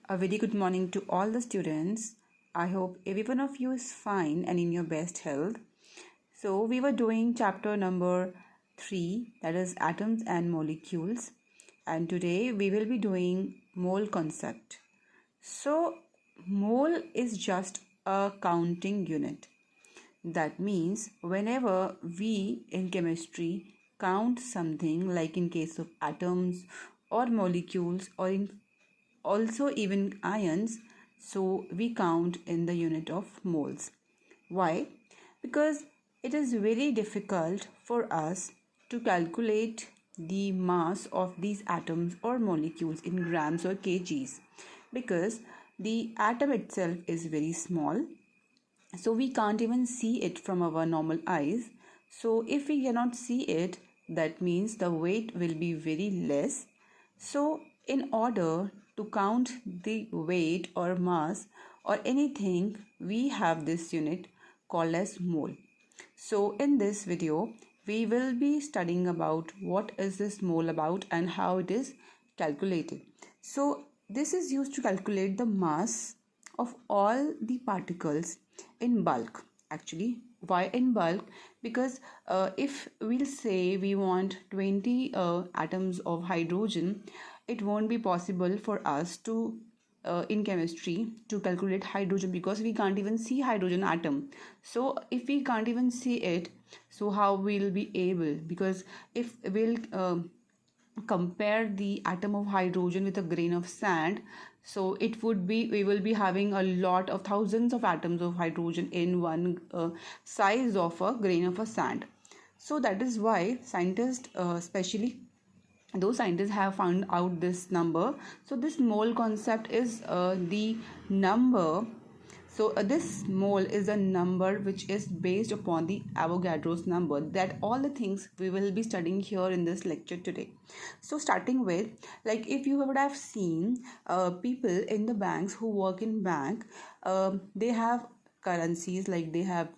A very good morning to all the students. I hope every one of you is fine and in your best health. So, we were doing chapter number 3, that is atoms and molecules, and today we will be doing mole concept. So, mole is just a counting unit. That means whenever we in chemistry count something, like in case of atoms or molecules, or in also even ions, so we count in the unit of moles. Why? Because it is very difficult for us to calculate the mass of these atoms or molecules in grams or kgs, because the atom itself is very small, so we can't even see it from our normal eyes. So if we cannot see it, that means the weight will be very less. So in order to count the weight or mass or anything, we have this unit called as mole. So in this video we will be studying about what is this mole about and how it is calculated. So this is used to calculate the mass of all the particles in bulk. Actually, why in bulk? Because if we'll say we want 20 atoms of hydrogen, it won't be possible for us to in chemistry to calculate hydrogen, because we can't even see hydrogen atom. So if we can't even see it, so how we'll be able? Because if we'll compare the atom of hydrogen with a grain of sand, so it would be, we will be having a lot of thousands of atoms of hydrogen in one size of a grain of a sand. So that is why scientists, especially those scientists, have found out this number. So this mole concept is the number. So this mole is a number which is based upon the Avogadro's number, that all the things we will be studying here in this lecture today. So starting with, like, if you would have seen people in the banks who work in bank, they have currencies, like they have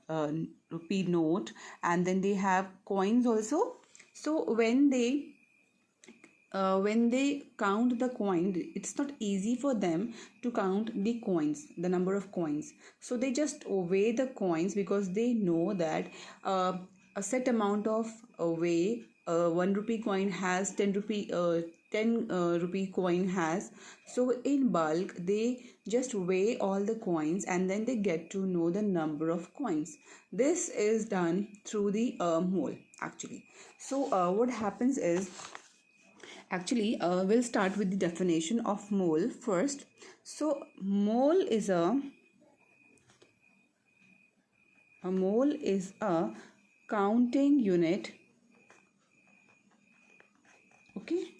rupee note, and then they have coins also. So when they count the coin, it's not easy for them to count the coins, the number of coins. So they just weigh the coins, because they know that a set amount of weigh, 1 rupee coin has 10 rupee coin has. So in bulk they just weigh all the coins, and then they get to know the number of coins. This is done through the mole actually. So what happens is, actually, we'll start with the definition of mole first. So mole is a mole is a counting unit. Okay,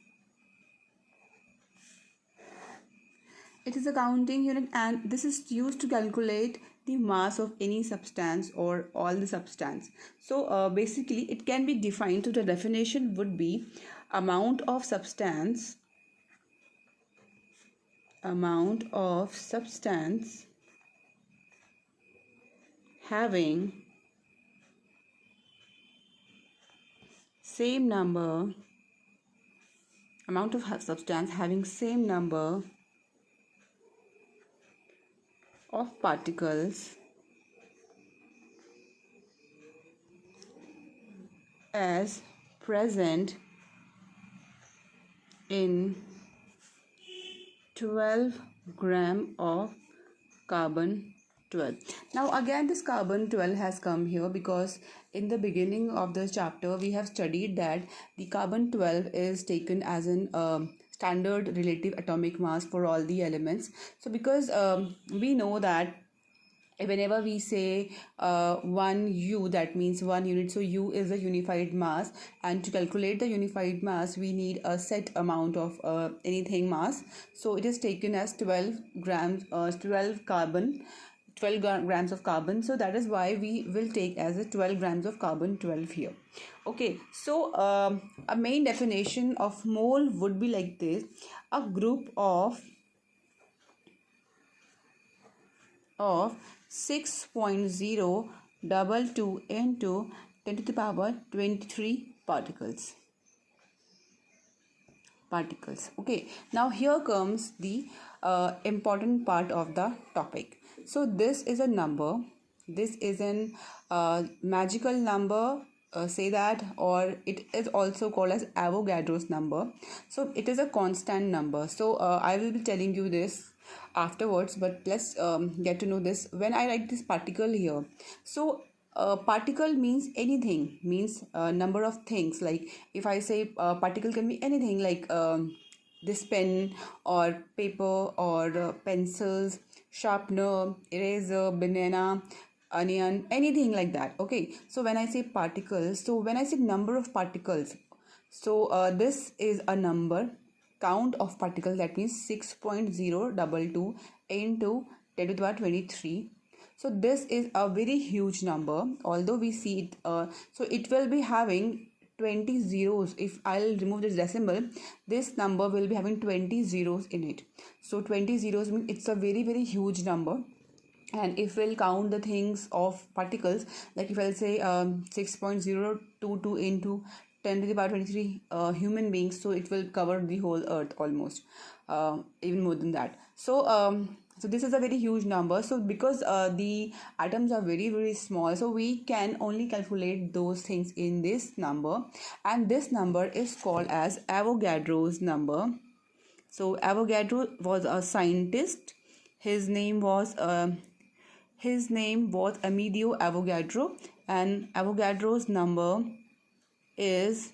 it is a counting unit, and this is used to calculate the mass of any substance or all the substance. So basically it can be defined. So the definition would be amount of substance having same number of particles as present in 12 gram of carbon 12. Now again, this carbon 12 has come here because in the beginning of this chapter we have studied that the carbon 12 is taken as an standard relative atomic mass for all the elements. So because we know that whenever we say 1 u, that means 1 unit, so u is a unified mass, and to calculate the unified mass we need a set amount of anything mass. So it is taken as 12 grams, 12 grams of carbon. So that is why we will take as a 12 grams of carbon 12 here. Okay, so a main definition of mole would be like this: a group of 6.022 into 10 to the power 23 particles. particles. Okay, now here comes the important part of the topic. So this is a number, this is an magical number, say that, or it is also called as Avogadro's number. So it is a constant number. So I will be telling you this afterwards, but let's get to know this. When I write this particle here, so particle means anything, means number of things. Like if I say particle can be anything, like this pen or paper or pencils, sharpener, eraser, banana, onion, anything like that. Okay, so when I say particles, so when I say number of particles, so this is a number, count of particles, that means 6.022 into 10 to the power 23. So this is a very huge number, although we see it, so it will be having 20 zeros. If I'll remove this decimal, this number will be having 20 zeros in it. So 20 zeros means it's a very huge number. And if we'll count the things of particles, like if I'll say 6.022 into 10 to the power 23 human beings, so it will cover the whole earth almost, even more than that. So this is a very huge number. So because the atoms are very small, so we can only calculate those things in this number, and this number is called as Avogadro's number. So Avogadro was a scientist. His name was Amedeo Avogadro, and Avogadro's number is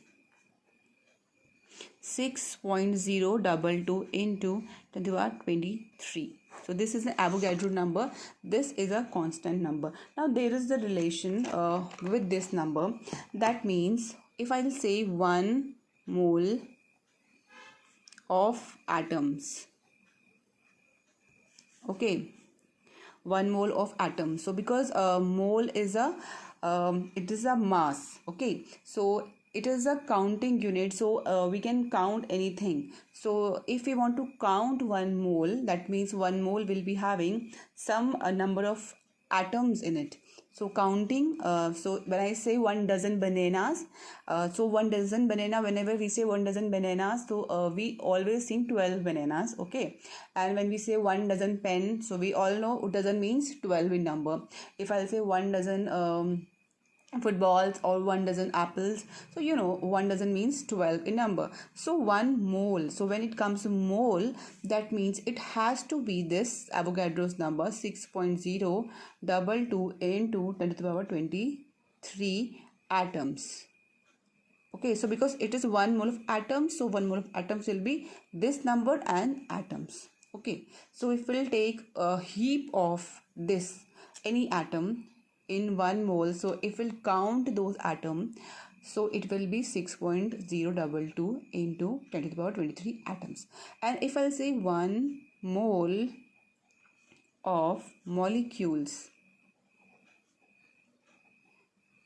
6.022 into 10 to the power 23. So this is an Avogadro number. This is a constant number. Now there is the relation with this number. That means if I will say 1 mole of atoms, okay, 1 mole of atom. So because mole is a it is a mass. Okay, so it is a counting unit. So we can count anything. So if we want to count 1 mole, that means 1 mole will be having some number of atoms in it. So counting, so when I say 1 dozen bananas, so 1 dozen banana, whenever we say 1 dozen bananas, so we always think 12 bananas. Okay, and when we say 1 dozen pen, so we all know dozen means 12 in number. If I'll say 1 dozen footballs or 1 dozen apples, so 1 dozen means 12 in number. So 1 mole, so when it comes to mole, that means it has to be this Avogadro's number, 6.022 into 10 to the power 23 atoms. Okay, so because it is 1 mole of atoms, so 1 mole of atoms will be this number and atoms. Okay, so if we'll take a heap of this, any atom in 1 mole, so if we'll count those atoms, so it will be 6.022 into 10 to the power 23 atoms. And if I'll say 1 mole of molecules,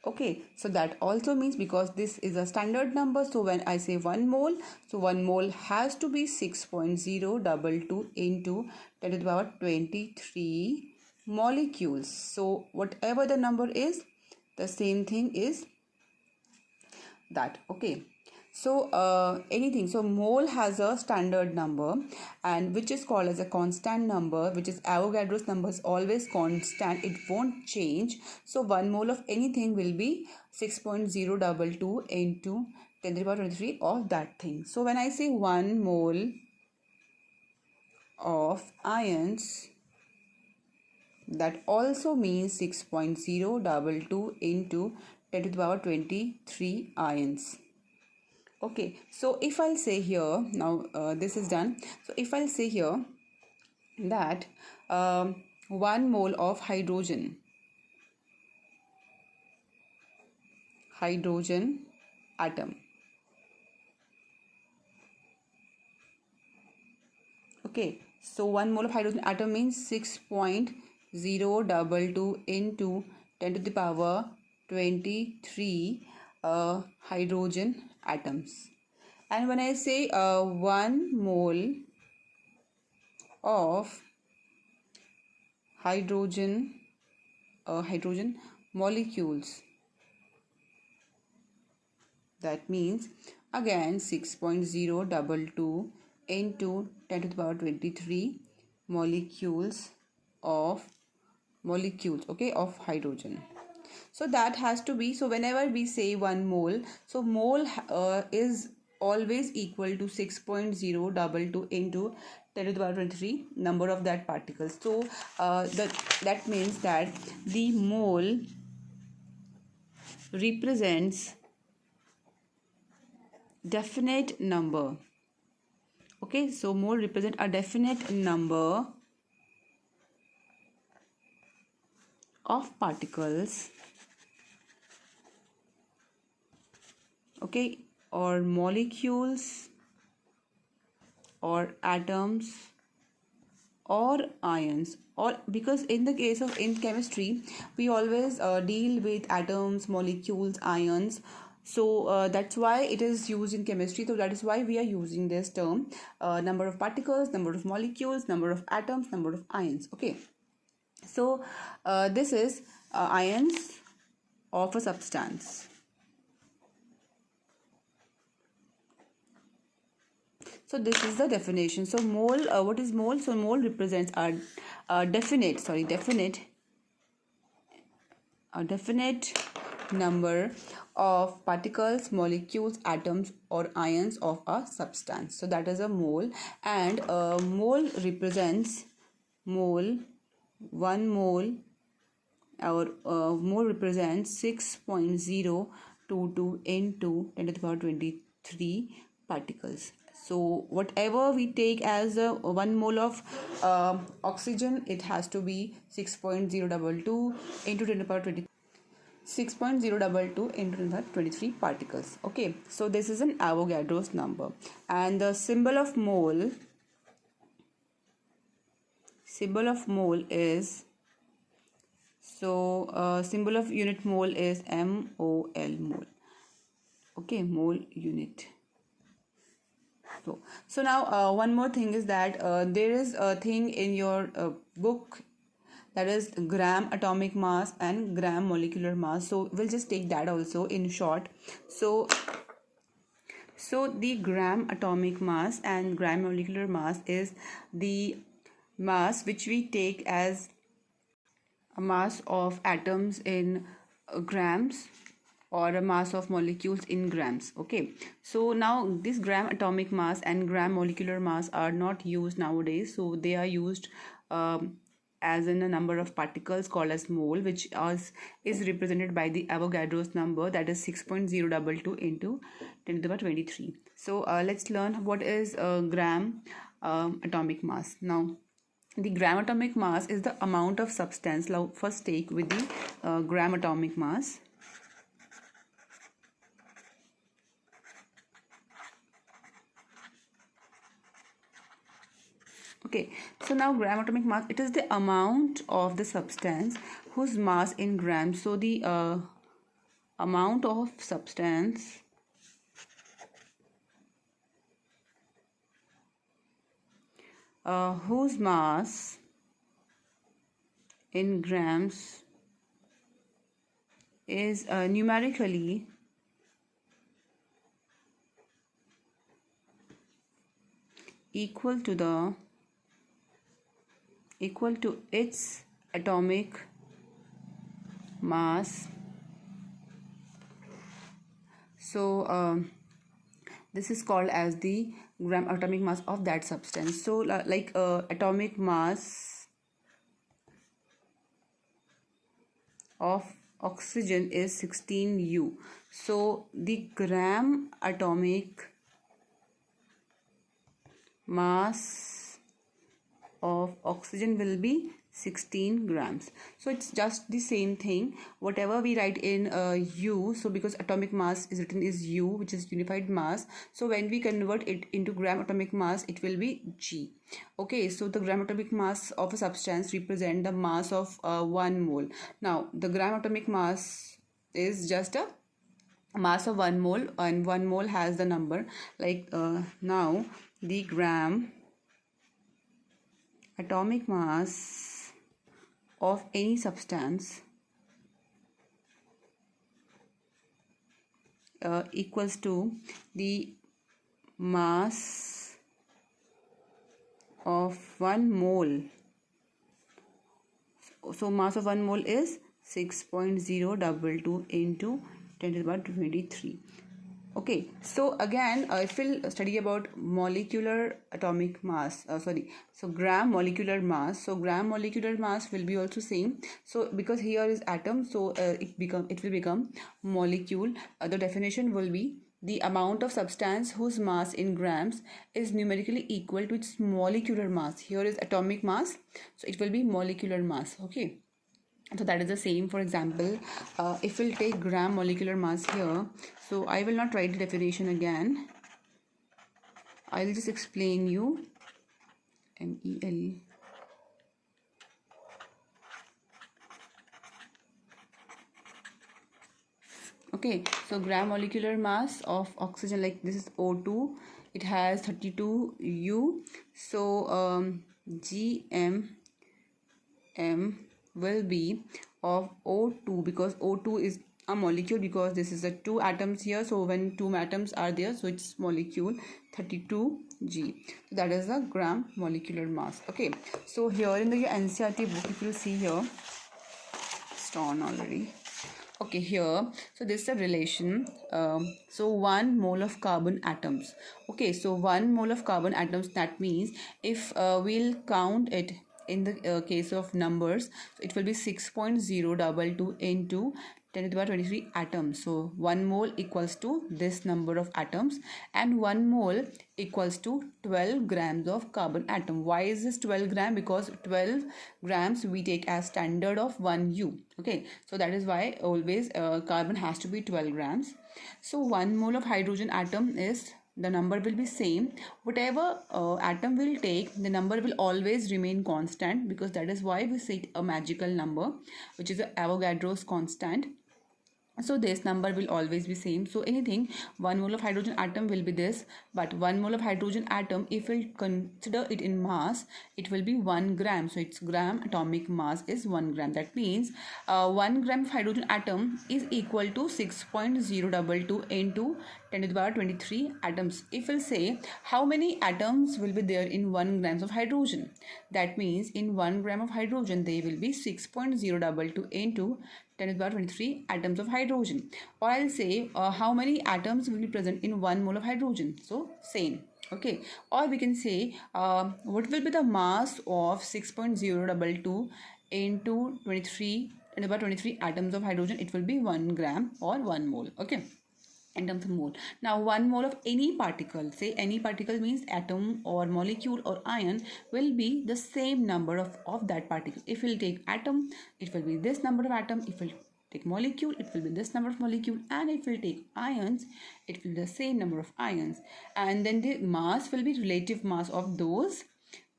okay, so that also means, because this is a standard number, so when I say 1 mole, so 1 mole has to be 6.022 into 10 to the power 23 molecules. So whatever the number is, the same thing is that. Okay, so anything, so mole has a standard number, and which is called as a constant number, which is Avogadro's number is always constant, it won't change. So 1 mole of anything will be 6.022 into 10 to the power 23 of that thing. So when I say 1 mole of ions, that also means 6.022 into 10 to the power 23 ions. Okay, so if I'll say here, now this is done. So if I'll say here that 1 mole of hydrogen atom. Okay, so 1 mole of hydrogen atom means 6.022 into 10 to the power 23 hydrogen atoms. And when I say 1 mole of hydrogen molecules, that means Again 6.022 into 10 to the power 23 molecules of of hydrogen. So that has to be, so whenever we say 1 mole, so mole is always equal to 6.022 into 10 to the power 23 number of that particles. So that means that the mole represents definite number. Okay, so mole represent a definite number of particles, okay, or molecules or atoms or ions, or because in the case of in chemistry we always deal with atoms, molecules, ions. So that's why it is used in chemistry. So that is why we are using this term, number of particles, number of molecules, number of atoms, number of ions. Okay, so this is ions of a substance. So this is the definition. So mole, what is mole? So mole represents a definite number of particles, molecules, atoms or ions of a substance. So that is a mole, and mole represents 1 mole, or mole represents 6.022 into 10 to the power 23 particles. So whatever we take as 1 mole of oxygen, it has to be 6.022 into 10 to the power 23. 6.022 into 10 to the power 23 particles. Okay, so this is an Avogadro's number, and the symbol of mole is, so symbol of unit mole is MOL, mole. Okay, mole unit. So now one more thing is that there is a thing in your book, that is gram atomic mass and gram molecular mass. So we'll just take that also in short. So the gram atomic mass and gram molecular mass is the mass which we take as a mass of atoms in grams, or a mass of molecules in grams. Okay, so now this gram atomic mass and gram molecular mass are not used nowadays, so they are used as in a number of particles called as mole, which is represented by the Avogadro's number, that is 6.022 into 10 to the power 23. So let's learn what is gram atomic mass. Now the gram atomic mass is the amount of substance. Now first take with the gram atomic mass. Okay, so now gram atomic mass, it is the amount of the substance whose mass in grams. So the amount of substance whose mass in grams is numerically equal to its atomic mass. So this is called as the gram atomic mass of that substance. So like atomic mass of oxygen is 16U. So the gram atomic mass of oxygen will be 16 grams. So it's just the same thing, whatever we write in U. So because atomic mass is written as U, which is unified mass, so when we convert it into gram atomic mass, it will be G. Okay, so the gram atomic mass of a substance represent the mass of 1 mole. Now the gram atomic mass is just a mass of 1 mole, and 1 mole has the number like now the gram atomic mass of any substance equals to the mass of 1 mole. So mass of 1 mole is 6.022 into 10 to the power 23. Okay, so again, if we'll study about molecular atomic mass, so gram molecular mass. So gram molecular mass will be also same. So because here is atom, so it will become molecule. The definition will be the amount of substance whose mass in grams is numerically equal to its molecular mass. Here is atomic mass, so it will be molecular mass. Okay. So that is the same. For example, if we'll take gram molecular mass here, so I will not write the definition again. I'll just explain you. MEL. Okay, so gram molecular mass of oxygen, like this is O2, it has 32 U. So GM will be of O2, because O2 is a molecule, because this is the 2 atoms here. So when 2 atoms are there, so it's molecule 32G. So that is the gram molecular mass. Okay, so here in the NCERT book, if you see here, it's torn already. Okay, here, so this is a relation. So 1 mole of carbon atoms. Okay, so 1 mole of carbon atoms, that means if we'll count it in the case of numbers, so it will be 6.022 into 10 to the power 23 atoms. So 1 mole equals to this number of atoms, and 1 mole equals to 12 grams of carbon atom. Why is this 12 gram? Because 12 grams we take as standard of 1 U. Okay, so that is why always carbon has to be 12 grams. So 1 mole of hydrogen atom is, the number will be same. Whatever atom will take, the number will always remain constant, because that is why we say a magical number, which is a Avogadro's constant. So this number will always be same. So anything, 1 mole of hydrogen atom will be this, but 1 mole of hydrogen atom, if we consider it in mass, it will be 1 gram. So its gram atomic mass is 1 gram. That means 1 gram of hydrogen atom is equal to 6.022 into 10 to the power 23 atoms. If we'll say how many atoms will be there in 1 grams of hydrogen, that means in 1 gram of hydrogen there will be 6.022 into 10 to the power 23 atoms of hydrogen. Or I'll say how many atoms will be present in 1 mole of hydrogen. So same. Okay. Or we can say what will be the mass of 6.022 into 23 10 to the power 23 atoms of hydrogen. It will be 1 gram or 1 mole. Okay, in terms of mole. Now 1 mole of any particle, say any particle means atom or molecule or ion, will be the same number of that particle. If we'll take atom, it will be this number of atom. If we'll take molecule, it will be this number of molecule. And if we'll take ions, it will be the same number of ions. And then the mass will be relative mass of those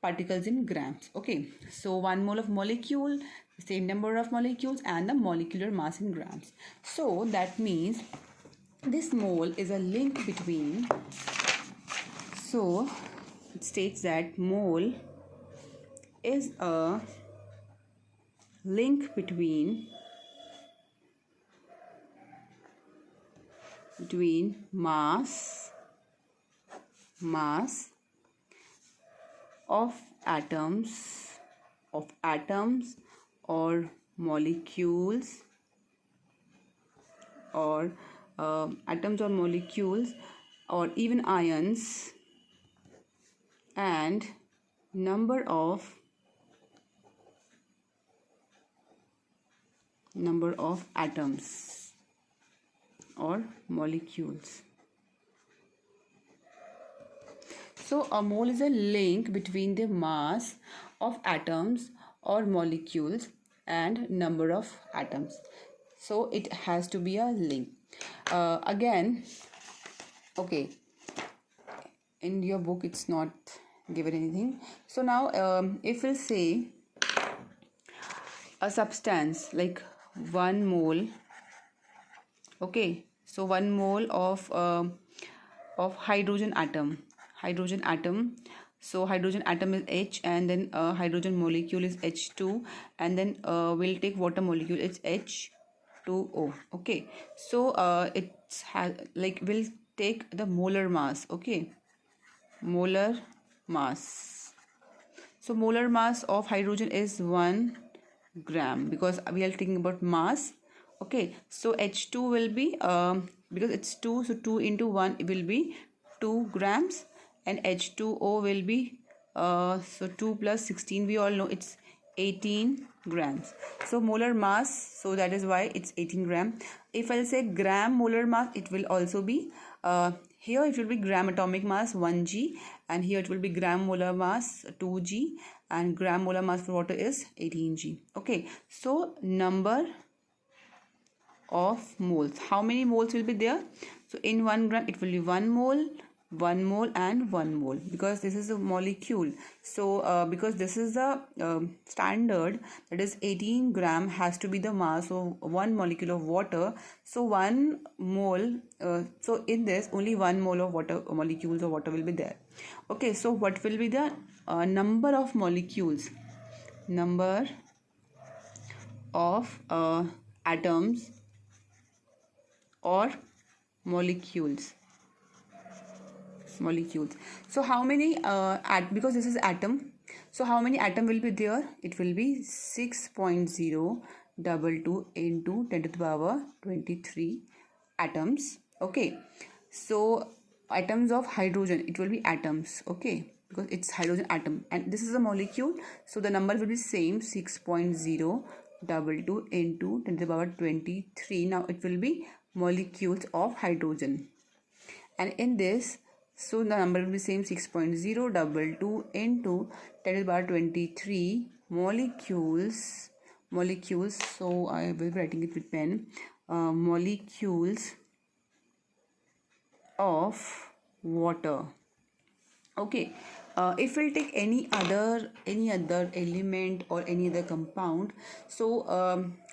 particles in grams. Okay, so 1 mole of molecule, the same number of molecules, and the molecular mass in grams. So that means this mole is a link between, so it states that mole is a link between mass of atoms or molecules or atoms or molecules or even ions, and number of atoms or molecules. So a mole is a link between the mass of atoms or molecules and number of atoms. So it has to be a link. Again, okay, in your book it's not given anything. So now if we'll say a substance like 1 mole, okay, so 1 mole of hydrogen atom. So hydrogen atom is H, and then hydrogen molecule is H2, and then we'll take water molecule, it's H2O. Okay, so we'll take the molar mass. Okay, molar mass. So molar mass of hydrogen is 1 gram, because we are thinking about mass. Okay, so H2 will be because it's 2, so 2 into 1 will be 2 grams, and H2O will be so 2 plus 16, we all know it's 18 grams. So molar mass, so that is why it's 18 gram. If I'll say gram molar mass, it will also be here it will be gram atomic mass 1g, and here it will be gram molar mass 2g, and gram molar mass for water is 18g. Okay, so number of moles, how many moles will be there? So in 1 gram it will be 1 mole, 1 mole and 1 mole, because this is a molecule. So because this is the standard, that is 18 gram has to be the mass of 1 molecule of water. So 1 mole, so in this only 1 mole of water, molecules of water will be there. Okay, so what will be the number of molecules, number of atoms or molecules. So how many because this is atom, so how many atom will be there? It will be 6.022 into 10 to the power 23 atoms. Okay, so atoms of hydrogen, it will be atoms. Okay, because it's hydrogen atom, and this is a molecule, so the number will be same, 6.022 into 10 to the power 23. Now it will be molecules of hydrogen, and in this, so the number will be same, 6.022 into 10 to the power 23 molecules. So I will be writing it with pen. Molecules of water. Okay, if we'll take any other element or any other compound, so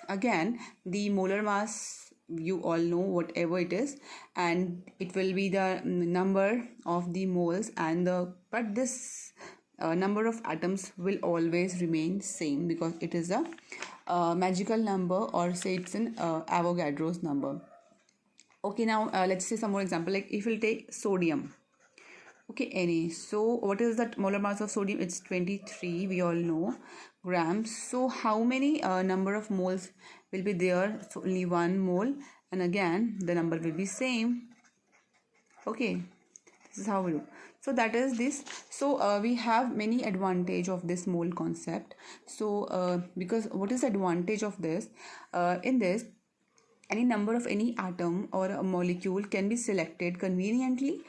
again the molar mass, you all know whatever it is, and it will be the number of the moles, and but this number of atoms will always remain same, because it is a magical number, or say it's an Avogadro's number. Okay, now let's say some more example, like if we'll take sodium. Okay, Na. So what is that molar mass of sodium? It's 23, we all know, grams. So how many number of moles will be there? So only 1 mole, and again the number will be same. Okay, this is how we do. So that is this. So we have many advantage of this mole concept. So because what is the advantage of this? In this, any number of any atom or a molecule can be selected conveniently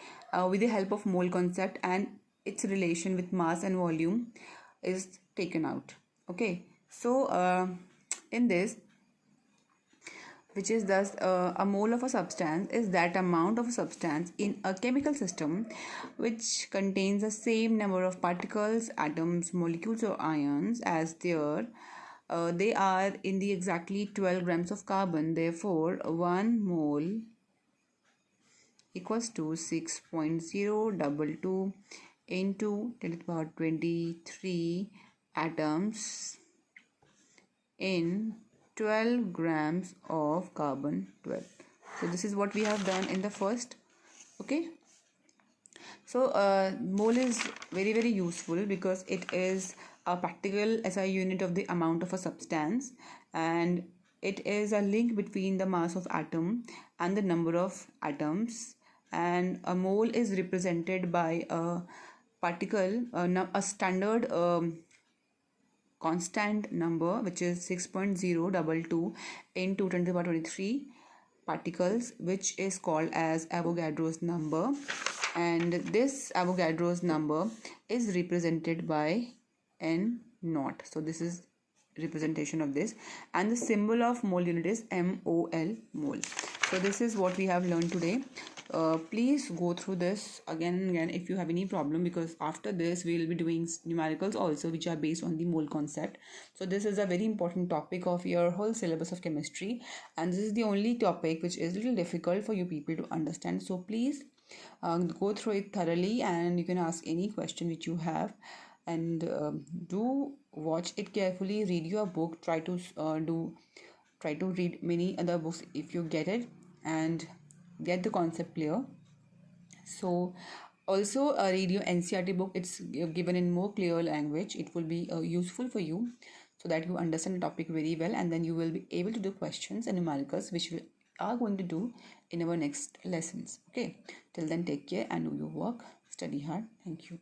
with the help of mole concept, and its relation with mass and volume is taken out. Okay, so in this, which is thus a mole of a substance is that amount of a substance in a chemical system which contains the same number of particles, atoms, molecules or ions as there they are in the exactly 12 grams of carbon. Therefore 1 mole equals to 6.022 into 10 to the power 23 atoms in 12 grams of carbon 12. So this is what we have done in the first. Okay, so mole is very useful because it is a practical SI unit of the amount of a substance, and it is a link between the mass of atom and the number of atoms, and a mole is represented by a particle, a standard constant number, which is 6.022 into 10 to the power 23 particles, which is called as Avogadro's number, and this Avogadro's number is represented by N naught. So this is representation of this, and the symbol of mole unit is MOL, mole. So this is what we have learned today. Please go through this again and again if you have any problem, because after this we will be doing numericals also, which are based on the mole concept. So this is a very important topic of your whole syllabus of chemistry, and this is the only topic which is a little difficult for you people to understand. So please go through it thoroughly, and you can ask any question which you have, and do watch it carefully, read your book, try to read many other books if you get it, and get the concept clear. So also read your NCERT book. It's given in more clear language. It will be useful for you so that you understand the topic very well, and then you will be able to do questions and numericals, which we are going to do in our next lessons. Okay, till then, take care and do your work. Study hard. Thank you.